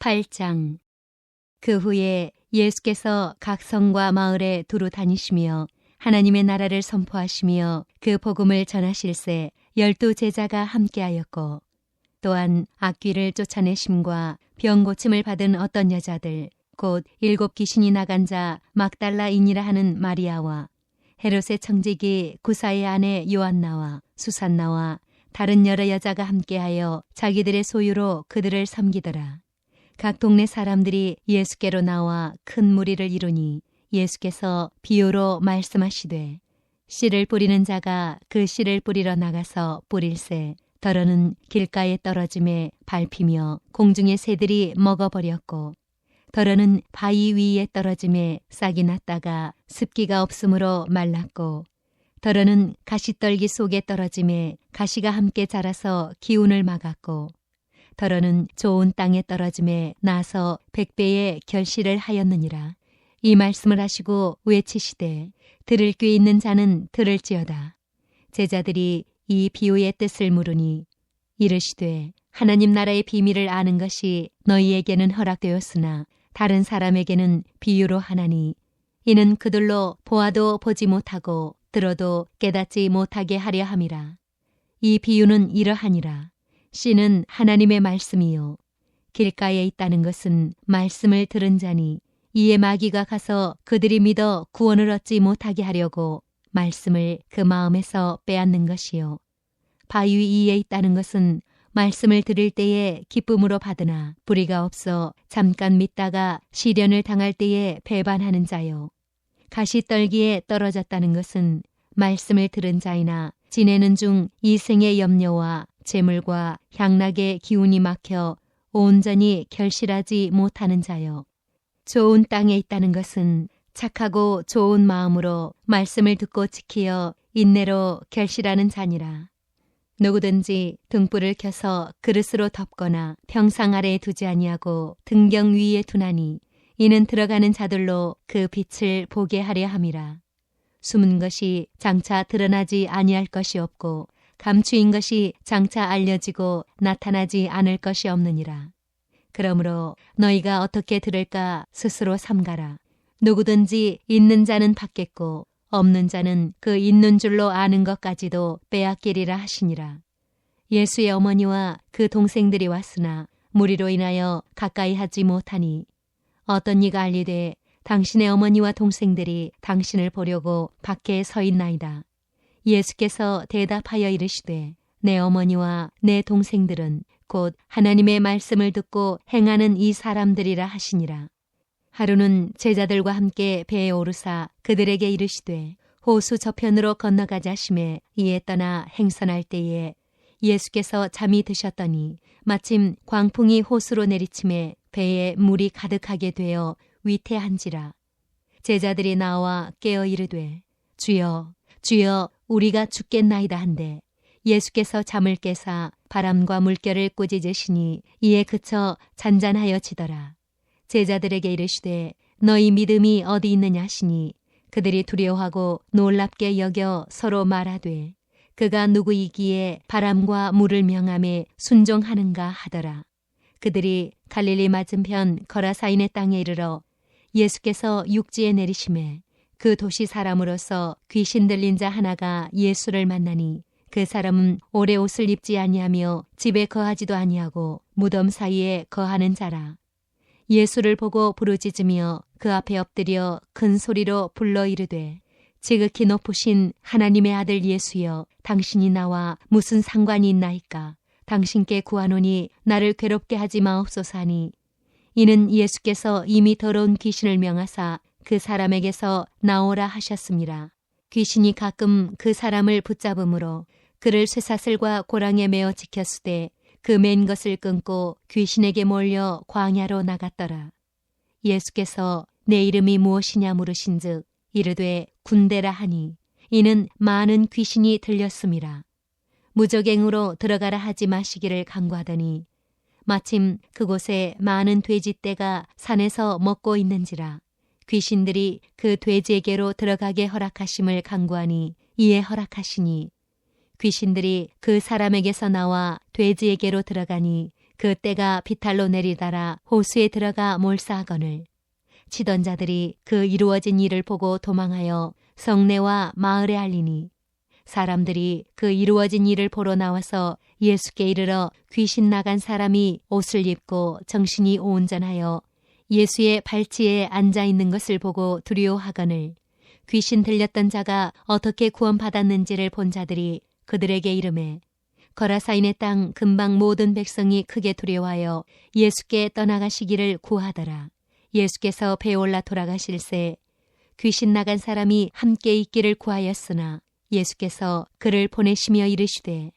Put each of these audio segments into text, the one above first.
8장. 그 후에 예수께서 각 성과 마을에 두루 다니시며 하나님의 나라를 선포하시며 그 복음을 전하실세 12 제자가 함께하였고, 또한 악귀를 쫓아내심과 병 고침을 받은 어떤 여자들 곧 7 귀신이 나간 자 막달라인이라 하는 마리아와 헤롯의 청지기 구사의 아내 요한나와 수산나와 다른 여러 여자가 함께하여 자기들의 소유로 그들을 섬기더라. 각 동네 사람들이 예수께로 나와 큰 무리를 이루니 예수께서 비유로 말씀하시되, 씨를 뿌리는 자가 그 씨를 뿌리러 나가서 뿌릴새 더러는 길가에 떨어짐에 밟히며 공중의 새들이 먹어버렸고, 더러는 바위 위에 떨어짐에 싹이 났다가 습기가 없으므로 말랐고, 더러는 가시떨기 속에 떨어짐에 가시가 함께 자라서 기운을 막았고, 더러는 좋은 땅에 떨어짐에 나서 100배의 결실을 하였느니라. 이 말씀을 하시고 외치시되, 들을 귀 있는 자는 들을지어다. 제자들이 이 비유의 뜻을 물으니 이르시되, 하나님 나라의 비밀을 아는 것이 너희에게는 허락되었으나 다른 사람에게는 비유로 하나니, 이는 그들로 보아도 보지 못하고 들어도 깨닫지 못하게 하려 함이라. 이 비유는 이러하니라. 씨는 하나님의 말씀이요 길가에 있다는 것은 말씀을 들은 자니, 이에 마귀가 가서 그들이 믿어 구원을 얻지 못하게 하려고 말씀을 그 마음에서 빼앗는 것이요 바위 위에 있다는 것은 말씀을 들을 때에 기쁨으로 받으나 불의가 없어 잠깐 믿다가 시련을 당할 때에 배반하는 자요 가시떨기에 떨어졌다는 것은 말씀을 들은 자이나 지내는 중 이생의 염려와 재물과 향락의 기운이 막혀 온전히 결실하지 못하는 자요 좋은 땅에 있다는 것은 착하고 좋은 마음으로 말씀을 듣고 지키어 인내로 결실하는 자니라. 누구든지 등불을 켜서 그릇으로 덮거나 평상 아래에 두지 아니하고 등경 위에 두나니, 이는 들어가는 자들로 그 빛을 보게 하려 함이라. 숨은 것이 장차 드러나지 아니할 것이 없고 감추인 것이 장차 알려지고 나타나지 않을 것이 없느니라. 그러므로 너희가 어떻게 들을까 스스로 삼가라. 누구든지 있는 자는 받겠고 없는 자는 그 있는 줄로 아는 것까지도 빼앗기리라 하시니라. 예수의 어머니와 그 동생들이 왔으나 무리로 인하여 가까이 하지 못하니, 어떤 이가 알리되 당신의 어머니와 동생들이 당신을 보려고 밖에 서 있나이다. 예수께서 대답하여 이르시되, 내 어머니와 내 동생들은 곧 하나님의 말씀을 듣고 행하는 이 사람들이라 하시니라. 하루는 제자들과 함께 배에 오르사 그들에게 이르시되, 호수 저편으로 건너가자 하시매 이에 떠나 행선할 때에 예수께서 잠이 드셨더니 마침 광풍이 호수로 내리침에 배에 물이 가득하게 되어 위태한지라. 제자들이 나와 깨어 이르되, 주여 주여 우리가 죽겠나이다 한데, 예수께서 잠을 깨사 바람과 물결을 꾸짖으시니 이에 그쳐 잔잔하여지더라. 제자들에게 이르시되, 너희 믿음이 어디 있느냐 하시니, 그들이 두려워하고 놀랍게 여겨 서로 말하되, 그가 누구이기에 바람과 물을 명함에 순종하는가 하더라. 그들이 갈릴리 맞은편 거라사인의 땅에 이르러 예수께서 육지에 내리심에 그 도시 사람으로서 귀신 들린 자 하나가 예수를 만나니, 그 사람은 오래 옷을 입지 아니하며 집에 거하지도 아니하고 무덤 사이에 거하는 자라. 예수를 보고 부르짖으며 그 앞에 엎드려 큰 소리로 불러 이르되, 지극히 높으신 하나님의 아들 예수여, 당신이 나와 무슨 상관이 있나이까? 당신께 구하노니 나를 괴롭게 하지 마옵소서 하니, 이는 예수께서 이미 더러운 귀신을 명하사 그 사람에게서 나오라 하셨습니다. 귀신이 가끔 그 사람을 붙잡음으로 그를 쇠사슬과 고랑에 매어 지켰으되 그 맨 것을 끊고 귀신에게 몰려 광야로 나갔더라. 예수께서 내 이름이 무엇이냐 물으신즉 이르되 군대라 하니, 이는 많은 귀신이 들렸음이라. 무적행으로 들어가라 하지 마시기를 간구하더니, 마침 그곳에 많은 돼지떼가 산에서 먹고 있는지라. 귀신들이 그 돼지에게로 들어가게 허락하심을 간구하니 이에 허락하시니, 귀신들이 그 사람에게서 나와 돼지에게로 들어가니 그 때가 비탈로 내리다라 호수에 들어가 몰사하거늘 치던 자들이 그 이루어진 일을 보고 도망하여 성내와 마을에 알리니 사람들이 그 이루어진 일을 보러 나와서 예수께 이르러 귀신 나간 사람이 옷을 입고 정신이 온전하여 예수의 발치에 앉아 있는 것을 보고 두려워하거늘 귀신 들렸던 자가 어떻게 구원받았는지를 본 자들이 그들에게 이르매 거라사인의 땅 근방 모든 백성이 크게 두려워하여 예수께 떠나가시기를 구하더라. 예수께서 배에 올라 돌아가실새 귀신 나간 사람이 함께 있기를 구하였으나 예수께서 그를 보내시며 이르시되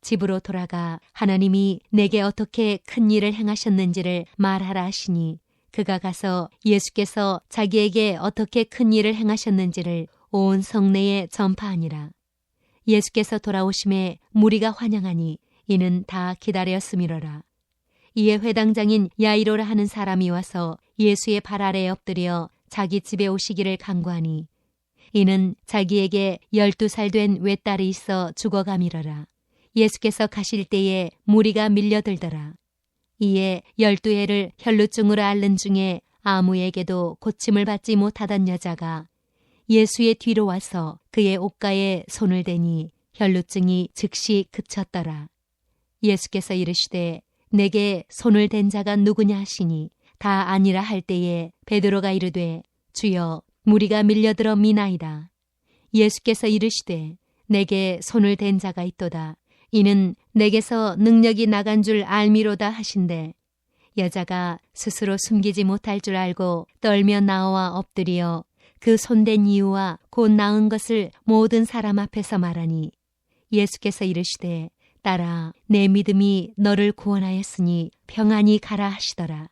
집으로 돌아가 하나님이 내게 어떻게 큰 일을 행하셨는지를 말하라 하시니 그가 가서 예수께서 자기에게 어떻게 큰 일을 행하셨는지를 온 성내에 전파하니라. 예수께서 돌아오심에 무리가 환영하니 이는 다 기다렸음이로라. 이에 회당장인 야이로라 하는 사람이 와서 예수의 발 아래에 엎드려 자기 집에 오시기를 간구하니 이는 자기에게 12살 된 외딸이 있어 죽어가미러라. 예수께서 가실 때에 무리가 밀려들더라. 이에 12해를 혈루증으로 앓는 중에 아무에게도 고침을 받지 못하던 여자가 예수의 뒤로 와서 그의 옷가에 손을 대니 혈루증이 즉시 그쳤더라. 예수께서 이르시되 내게 손을 댄 자가 누구냐 하시니 다 아니라 할 때에 베드로가 이르되 주여 무리가 밀려들어 미나이다. 예수께서 이르시되 내게 손을 댄 자가 있도다. 이는 내게서 능력이 나간 줄 알미로다 하신대 여자가 스스로 숨기지 못할 줄 알고 떨며 나와 엎드려 그 손댄 이유와 곧 나은 것을 모든 사람 앞에서 말하니 예수께서 이르시되 딸아 내 믿음이 너를 구원하였으니 평안히 가라 하시더라.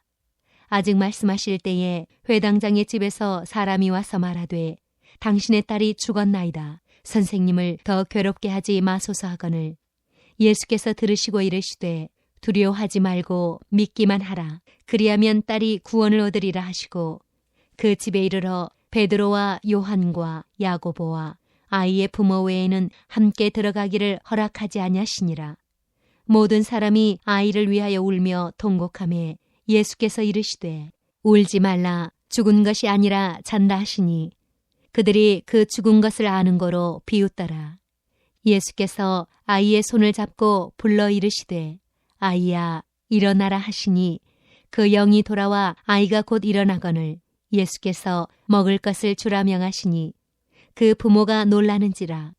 아직 말씀하실 때에 회당장의 집에서 사람이 와서 말하되 당신의 딸이 죽었나이다. 선생님을 더 괴롭게 하지 마소서 하거늘 예수께서 들으시고 이르시되 두려워하지 말고 믿기만 하라. 그리하면 딸이 구원을 얻으리라 하시고 그 집에 이르러 베드로와 요한과 야고보와 아이의 부모 외에는 함께 들어가기를 허락하지 아니하시니라. 모든 사람이 아이를 위하여 울며 통곡하매 예수께서 이르시되 울지 말라. 죽은 것이 아니라 잔다 하시니 그들이 그 죽은 것을 아는 거로 비웃더라. 예수께서 아이의 손을 잡고 불러 이르시되 아이야 일어나라 하시니 그 영이 돌아와 아이가 곧 일어나거늘 예수께서 먹을 것을 주라 명하시니 그 부모가 놀라는지라.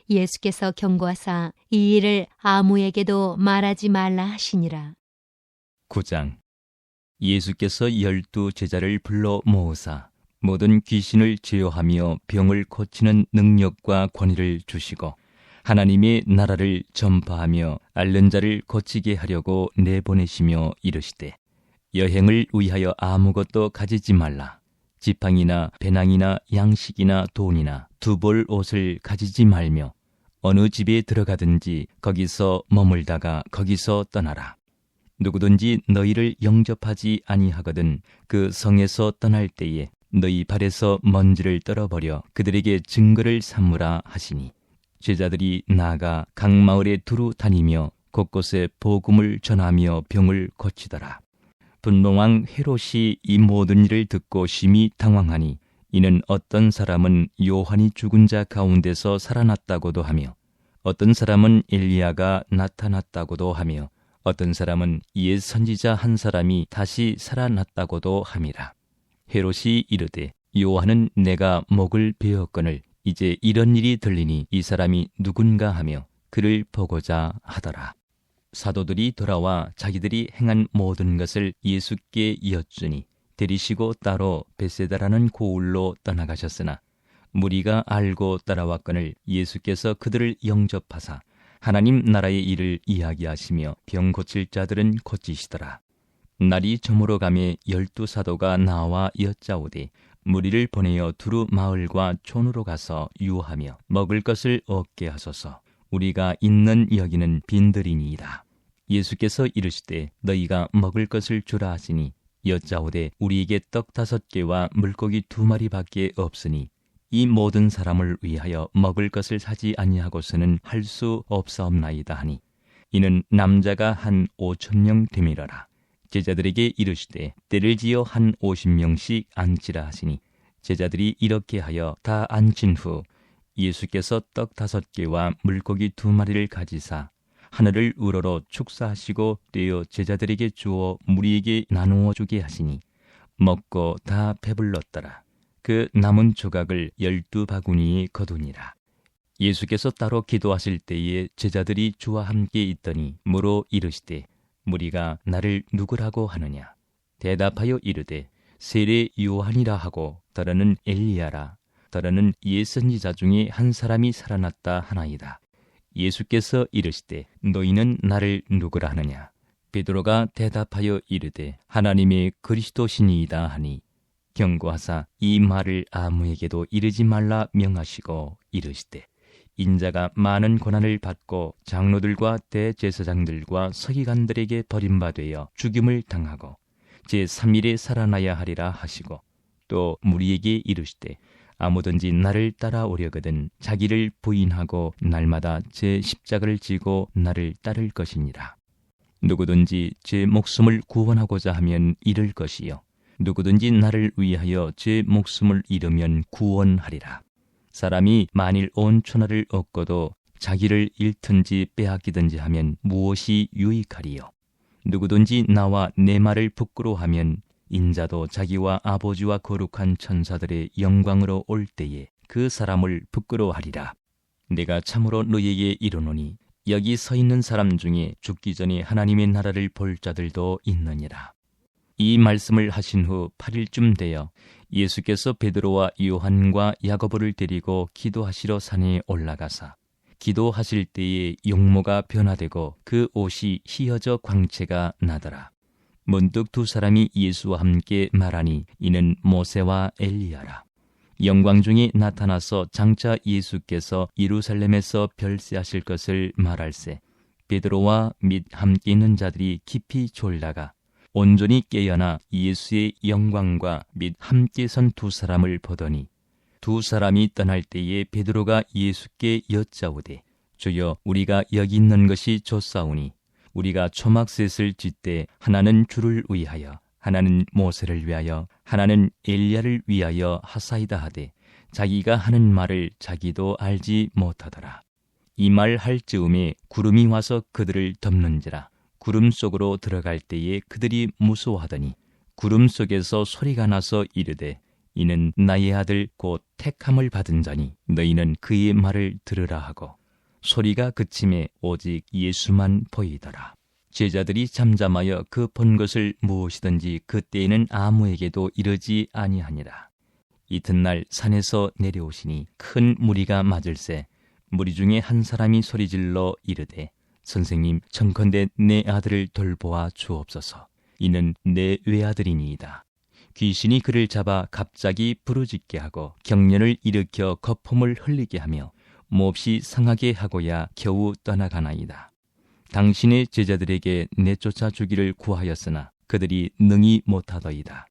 예수께서 경고하사 이 일을 아무에게도 말하지 말라 하시니라. 9장. 예수께서 12제자를 불러 모으사 모든 귀신을 제어하며 병을 고치는 능력과 권위를 주시고 하나님의 나라를 전파하며 앓는 자를 고치게 하려고 내보내시며 이르시되 여행을 위하여 아무것도 가지지 말라. 지팡이나 배낭이나 양식이나 돈이나 두벌 옷을 가지지 말며 어느 집에 들어가든지 거기서 머물다가 거기서 떠나라. 누구든지 너희를 영접하지 아니하거든 그 성에서 떠날 때에 너희 발에서 먼지를 떨어버려 그들에게 증거를 삼으라 하시니 제자들이 나아가 각 마을에 두루 다니며 곳곳에 복음을 전하며 병을 고치더라. 분노왕 헤롯이 이 모든 일을 듣고 심히 당황하니 이는 어떤 사람은 요한이 죽은 자 가운데서 살아났다고도 하며 어떤 사람은 엘리야가 나타났다고도 하며 어떤 사람은 옛 선지자 한 사람이 다시 살아났다고도 함이라. 헤롯이 이르되 요한은 내가 목을 베었거늘 이제 이런 일이 들리니 이 사람이 누군가 하며 그를 보고자 하더라. 사도들이 돌아와 자기들이 행한 모든 것을 예수께 여쭈니 데리시고 따로 벳세다라는 고을로 떠나가셨으나 무리가 알고 따라왔거늘 예수께서 그들을 영접하사 하나님 나라의 일을 이야기하시며 병 고칠 자들은 고치시더라. 날이 저물어 가매 12사도가 나와 여짜오되 무리를 보내어 두루 마을과 촌으로 가서 유하며 먹을 것을 얻게 하소서. 우리가 있는 여기는 빈들이니이다. 예수께서 이르시되 너희가 먹을 것을 주라 하시니 여짜오되 우리에게 떡 5개와 물고기 2마리밖에 없으니 이 모든 사람을 위하여 먹을 것을 사지 아니하고서는 할 수 없사옵나이다 하니 이는 남자가 한 5,000명 되밀어라. 제자들에게 이르시되 때를 지어 한 50명씩 앉히라 하시니 제자들이 이렇게 하여 다 앉힌 후 예수께서 떡 5개와 물고기 2마리를 가지사 하늘을 우러러 축사하시고 떼어 제자들에게 주어 무리에게 나누어 주게 하시니 먹고 다 배불렀더라. 그 남은 조각을 12바구니에 거두니라. 예수께서 따로 기도하실 때에 제자들이 주와 함께 있더니 물어 이르시되 무리가 나를 누구라고 하느냐? 대답하여 이르되 세례 요한이라 하고 더러는 엘리야라 더러는 옛 선지자 중에 한 사람이 살아났다 하나이다. 예수께서 이르시되 너희는 나를 누구라 하느냐? 베드로가 대답하여 이르되 하나님의 그리스도시니이다 하니 경고하사 이 말을 아무에게도 이르지 말라 명하시고 이르시되 인자가 많은 고난을 받고 장로들과 대제사장들과 서기관들에게 버림받아 죽임을 당하고 제3일에 살아나야 하리라 하시고 또 무리에게 이르시되 아무든지 나를 따라오려거든 자기를 부인하고 날마다 제 십자가를 지고 나를 따를 것이니라. 누구든지 제 목숨을 구원하고자 하면 잃을 것이요 누구든지 나를 위하여 제 목숨을 잃으면 구원하리라. 사람이 만일 온 천하를 얻고도 자기를 잃든지 빼앗기든지 하면 무엇이 유익하리요? 누구든지 나와 내 말을 부끄러워하면 인자도 자기와 아버지와 거룩한 천사들의 영광으로 올 때에 그 사람을 부끄러워하리라. 내가 참으로 너희에게 이르노니 여기 서 있는 사람 중에 죽기 전에 하나님의 나라를 볼 자들도 있느니라. 이 말씀을 하신 후 8일쯤 되어 예수께서 베드로와 요한과 야고보를 데리고 기도하시러 산에 올라가사 기도하실 때에 용모가 변화되고 그 옷이 휘어져 광채가 나더라. 문득 2 사람이 예수와 함께 말하니 이는 모세와 엘리야라. 영광 중에 나타나서 장차 예수께서 예루살렘에서 별세하실 것을 말할세 베드로와 및 함께 있는 자들이 깊이 졸다가 온전히 깨어나 예수의 영광과 및 함께 선 2 사람을 보더니 2 사람이 떠날 때에 베드로가 예수께 여짜오되 주여 우리가 여기 있는 것이 좋사오니 우리가 초막셋을 짓되 하나는 주를 위하여 하나는 모세를 위하여 하나는 엘리야를 위하여 하사이다 하되 자기가 하는 말을 자기도 알지 못하더라. 이 말 할 즈음에 구름이 와서 그들을 덮는지라. 구름 속으로 들어갈 때에 그들이 무서워하더니 구름 속에서 소리가 나서 이르되 이는 나의 아들 곧 택함을 받은 자니 너희는 그의 말을 들으라 하고 소리가 그침에 오직 예수만 보이더라. 제자들이 잠잠하여 그 본 것을 무엇이든지 그때에는 아무에게도 이르지 아니하니라. 이튿날 산에서 내려오시니 큰 무리가 맞을세 무리 중에 한 사람이 소리질러 이르되 선생님 청컨대 내 아들을 돌보아 주옵소서. 이는 내 외아들이니이다. 귀신이 그를 잡아 갑자기 부르짖게 하고 경련을 일으켜 거품을 흘리게 하며 몹시 상하게 하고야 겨우 떠나가나이다. 당신의 제자들에게 내쫓아 주기를 구하였으나 그들이 능히 못하더이다.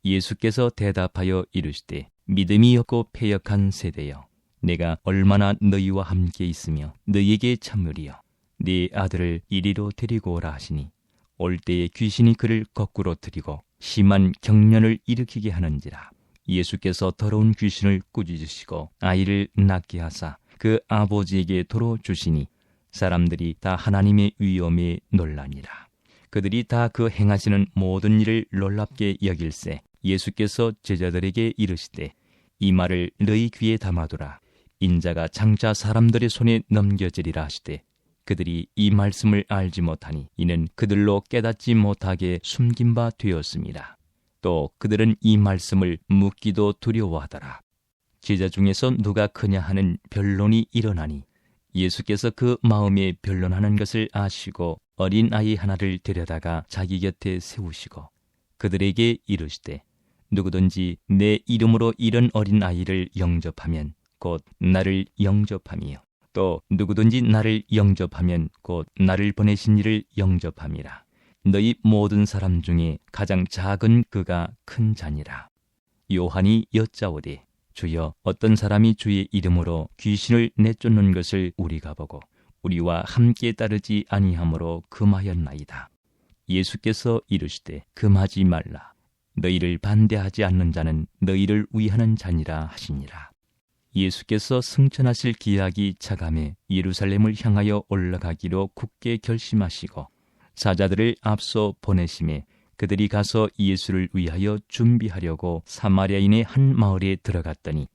예수께서 대답하여 이르시되 믿음이 없고 패역한 세대여 내가 얼마나 너희와 함께 있으며 너희에게 참으리요 네 아들을 이리로 데리고 오라 하시니 올 때에 귀신이 그를 거꾸로 들이고 심한 경련을 일으키게 하는지라. 예수께서 더러운 귀신을 꾸짖으시고 아이를 낫게 하사 그 아버지에게 도로 주시니 사람들이 다 하나님의 위엄에 놀라니라. 그들이 다 그 행하시는 모든 일을 놀랍게 여길세 예수께서 제자들에게 이르시되 이 말을 너희 귀에 담아두라. 인자가 장차 사람들의 손에 넘겨지리라 하시되 그들이 이 말씀을 알지 못하니 이는 그들로 깨닫지 못하게 숨긴 바 되었습니다. 또 그들은 이 말씀을 묻기도 두려워하더라. 제자 중에서 누가 크냐 하는 변론이 일어나니 예수께서 그 마음에 변론하는 것을 아시고 어린 아이 하나를 데려다가 자기 곁에 세우시고 그들에게 이르시되 누구든지 내 이름으로 이런 어린 아이를 영접하면 곧 나를 영접함이요 또 누구든지 나를 영접하면 곧 나를 보내신 이를 영접함이라. 너희 모든 사람 중에 가장 작은 그가 큰 자니라. 요한이 여짜오되 주여 어떤 사람이 주의 이름으로 귀신을 내쫓는 것을 우리가 보고 우리와 함께 따르지 아니하므로 금하였나이다. 예수께서 이르시되 금하지 말라. 너희를 반대하지 않는 자는 너희를 위하는 자니라 하시니라. 예수께서 승천하실 기약이 차감해 예루살렘을 향하여 올라가기로 굳게 결심하시고 사자들을 앞서 보내심에 그들이 가서 예수를 위하여 준비하려고 사마리아인의 한 마을에 들어갔더니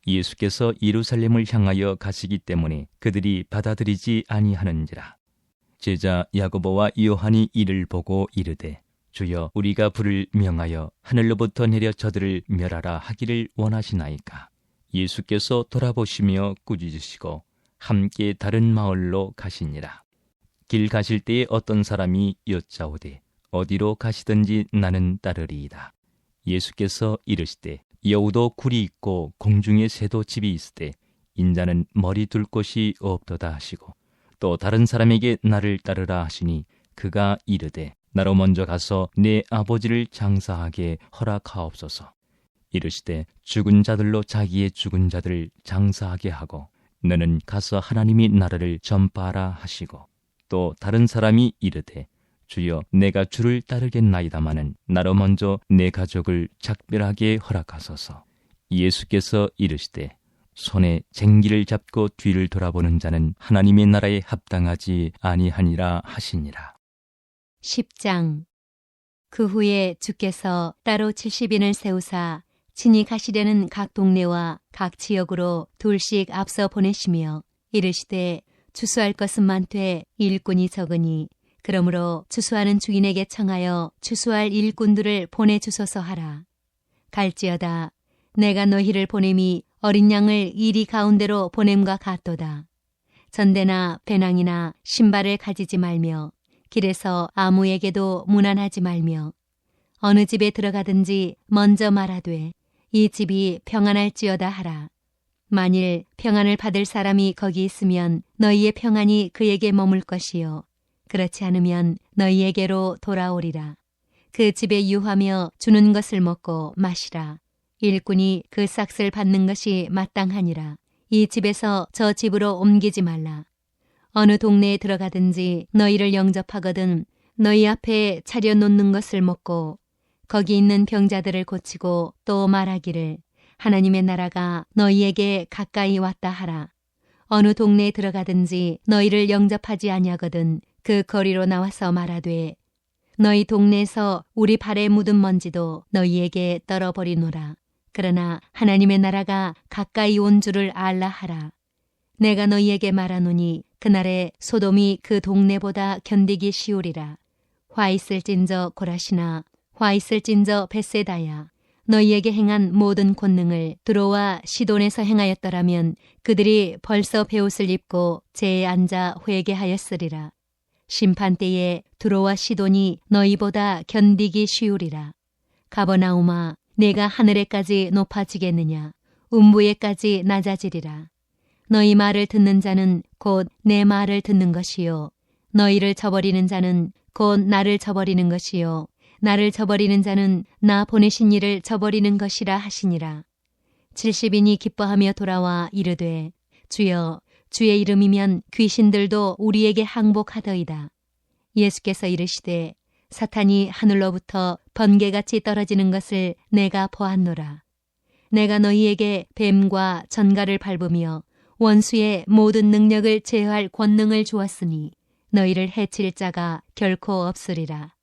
예수께서 예루살렘을 향하여 가시기 때문에 그들이 받아들이지 아니하는지라. 제자 야고보와 요한이 이를 보고 이르되 주여 우리가 불을 명하여 하늘로부터 내려 저들을 멸하라 하기를 원하시나이까. 예수께서 돌아보시며 꾸짖으시고 함께 다른 마을로 가시니라. 길 가실 때에 어떤 사람이 여짜오되 어디로 가시든지 나는 따르리이다. 예수께서 이르시되 여우도 굴이 있고 공중에 새도 집이 있으되 인자는 머리 둘 곳이 없도다 하시고 또 다른 사람에게 나를 따르라 하시니 그가 이르되 나로 먼저 가서 내 아버지를 장사하게 허락하옵소서. 이르시되 죽은 자들로 자기의 죽은 자들을 장사하게 하고 너는 가서 하나님의 나라를 전파하라 하시고 또 다른 사람이 이르되 주여 내가 주를 따르겠나이다마는 나로 먼저 내 가족을 작별하게 허락하소서. 예수께서 이르시되 손에 쟁기를 잡고 뒤를 돌아보는 자는 하나님의 나라에 합당하지 아니하니라 하시니라. 10장. 그 후에 주께서 따로 70인을 세우사 친히 가시려는 각 동네와 각 지역으로 둘씩 앞서 보내시며 이르시되 추수할 것은 많되 일꾼이 적으니 그러므로 추수하는 주인에게 청하여 추수할 일꾼들을 보내주소서 하라. 갈지어다 내가 너희를 보냄이 어린 양을 이리 가운데로 보냄과 같도다. 전대나 배낭이나 신발을 가지지 말며 길에서 아무에게도 문안하지 말며 어느 집에 들어가든지 먼저 말하되 이 집이 평안할지어다 하라. 만일 평안을 받을 사람이 거기 있으면 너희의 평안이 그에게 머물 것이요 그렇지 않으면 너희에게로 돌아오리라. 그 집에 유하며 주는 것을 먹고 마시라. 일꾼이 그 싹을 받는 것이 마땅하니라. 이 집에서 저 집으로 옮기지 말라. 어느 동네에 들어가든지 너희를 영접하거든 너희 앞에 차려놓는 것을 먹고 거기 있는 병자들을 고치고 또 말하기를 하나님의 나라가 너희에게 가까이 왔다 하라. 어느 동네에 들어가든지 너희를 영접하지 아니하거든 그 거리로 나와서 말하되 너희 동네에서 우리 발에 묻은 먼지도 너희에게 떨어버리노라. 그러나 하나님의 나라가 가까이 온 줄을 알라 하라. 내가 너희에게 말하노니 그날에 소돔이 그 동네보다 견디기 쉬우리라. 화 있을진저 고라시나 화 있을진저 벳세다야. 너희에게 행한 모든 권능을 두로와 시돈에서 행하였더라면 그들이 벌써 베옷을 입고 제에 앉아 회개하였으리라. 심판 때에 두로와 시돈이 너희보다 견디기 쉬우리라. 가버나움아 내가 하늘에까지 높아지겠느냐. 음부에까지 낮아지리라. 너희 말을 듣는 자는 곧 내 말을 듣는 것이요 너희를 저버리는 자는 곧 나를 저버리는 것이요 나를 저버리는 자는 나 보내신 이를 저버리는 것이라 하시니라. 70인이 기뻐하며 돌아와 이르되 주여 주의 이름이면 귀신들도 우리에게 항복하더이다. 예수께서 이르시되 사탄이 하늘로부터 번개같이 떨어지는 것을 내가 보았노라. 내가 너희에게 뱀과 전갈을 밟으며 원수의 모든 능력을 제어할 권능을 주었으니 너희를 해칠 자가 결코 없으리라.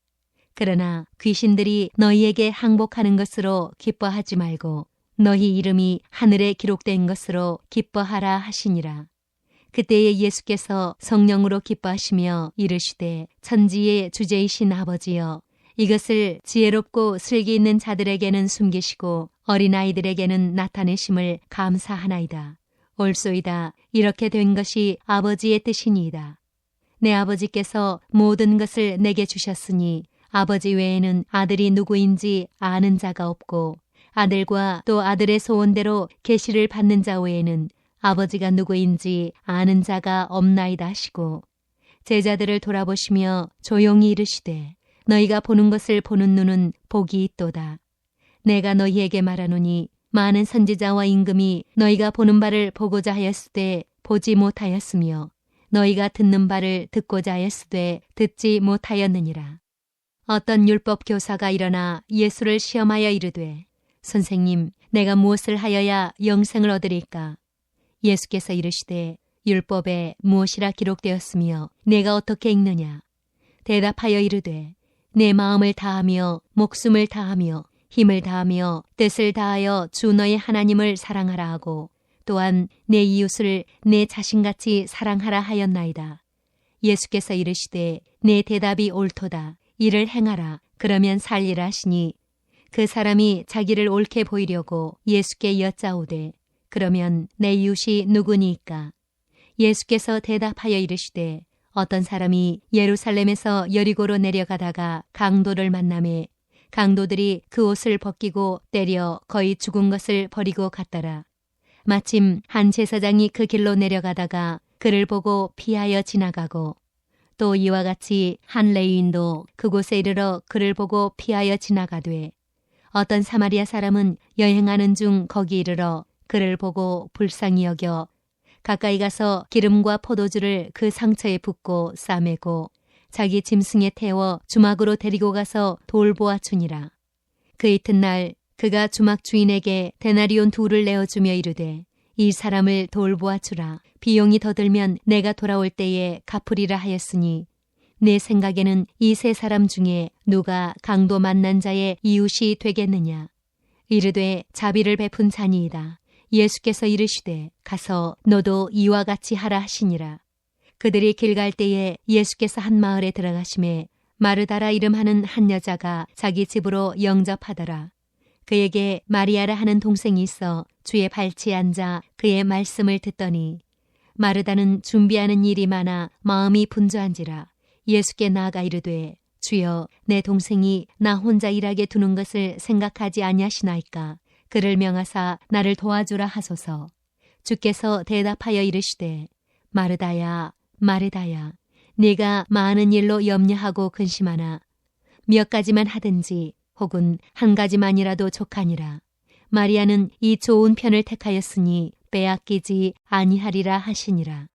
그러나 귀신들이 너희에게 항복하는 것으로 기뻐하지 말고 너희 이름이 하늘에 기록된 것으로 기뻐하라 하시니라. 그때에 예수께서 성령으로 기뻐하시며 이르시되 천지의 주제이신 아버지여 이것을 지혜롭고 슬기 있는 자들에게는 숨기시고 어린아이들에게는 나타내심을 감사하나이다. 옳소이다. 이렇게 된 것이 아버지의 뜻이니이다. 내 아버지께서 모든 것을 내게 주셨으니 아버지 외에는 아들이 누구인지 아는 자가 없고 아들과 또 아들의 소원대로 계시를 받는 자 외에는 아버지가 누구인지 아는 자가 없나이다 하시고 제자들을 돌아보시며 조용히 이르시되 너희가 보는 것을 보는 눈은 복이 있도다. 내가 너희에게 말하노니 많은 선지자와 임금이 너희가 보는 바를 보고자 하였을 때 보지 못하였으며 너희가 듣는 바를 듣고자 하였으되 듣지 못하였느니라. 어떤 율법 교사가 일어나 예수를 시험하여 이르되 선생님, 내가 무엇을 하여야 영생을 얻으리까? 예수께서 이르시되 율법에 무엇이라 기록되었으며 내가 어떻게 읽느냐? 대답하여 이르되 내 마음을 다하며 목숨을 다하며 힘을 다하며 뜻을 다하여 주 너의 하나님을 사랑하라 하고 또한 내 이웃을 내 자신같이 사랑하라 하였나이다. 예수께서 이르시되 내 대답이 옳도다. 이를 행하라. 그러면 살리라 하시니 그 사람이 자기를 옳게 보이려고 예수께 여짜오되 그러면 내 이웃이 누구니이까? 예수께서 대답하여 이르시되 어떤 사람이 예루살렘에서 여리고로 내려가다가 강도를 만나매 강도들이 그 옷을 벗기고 때려 거의 죽은 것을 버리고 갔더라. 마침 한 제사장이 그 길로 내려가다가 그를 보고 피하여 지나가고 또 이와 같이 한 레위인도 그곳에 이르러 그를 보고 피하여 지나가되 어떤 사마리아 사람은 여행하는 중 거기 이르러 그를 보고 불쌍히 여겨 가까이 가서 기름과 포도주를 그 상처에 붓고 싸매고 자기 짐승에 태워 주막으로 데리고 가서 돌보아주니라. 그 이튿날 그가 주막 주인에게 데나리온 2를 내어주며 이르되 이 사람을 돌보아주라. 비용이 더 들면 내가 돌아올 때에 갚으리라 하였으니 내 생각에는 이 3사람 중에 누가 강도 만난 자의 이웃이 되겠느냐. 이르되 자비를 베푼 자니이다. 예수께서 이르시되 가서 너도 이와 같이 하라 하시니라. 그들이 길 갈 때에 예수께서 한 마을에 들어가심에 마르다라 이름하는 한 여자가 자기 집으로 영접하더라. 그에게 마리아라 하는 동생이 있어 주의 발치에 앉아 그의 말씀을 듣더니 마르다는 준비하는 일이 많아 마음이 분주한지라. 예수께 나아가 이르되 주여, 내 동생이 나 혼자 일하게 두는 것을 생각하지 아니하시나이까? 그를 명하사 나를 도와주라 하소서. 주께서 대답하여 이르시되 마르다야 마르다야, 네가 많은 일로 염려하고 근심하나 몇 가지만 하든지 혹은 한 가지만이라도 족하니라. 마리아는 이 좋은 편을 택하였으니 빼앗기지 아니하리라 하시니라.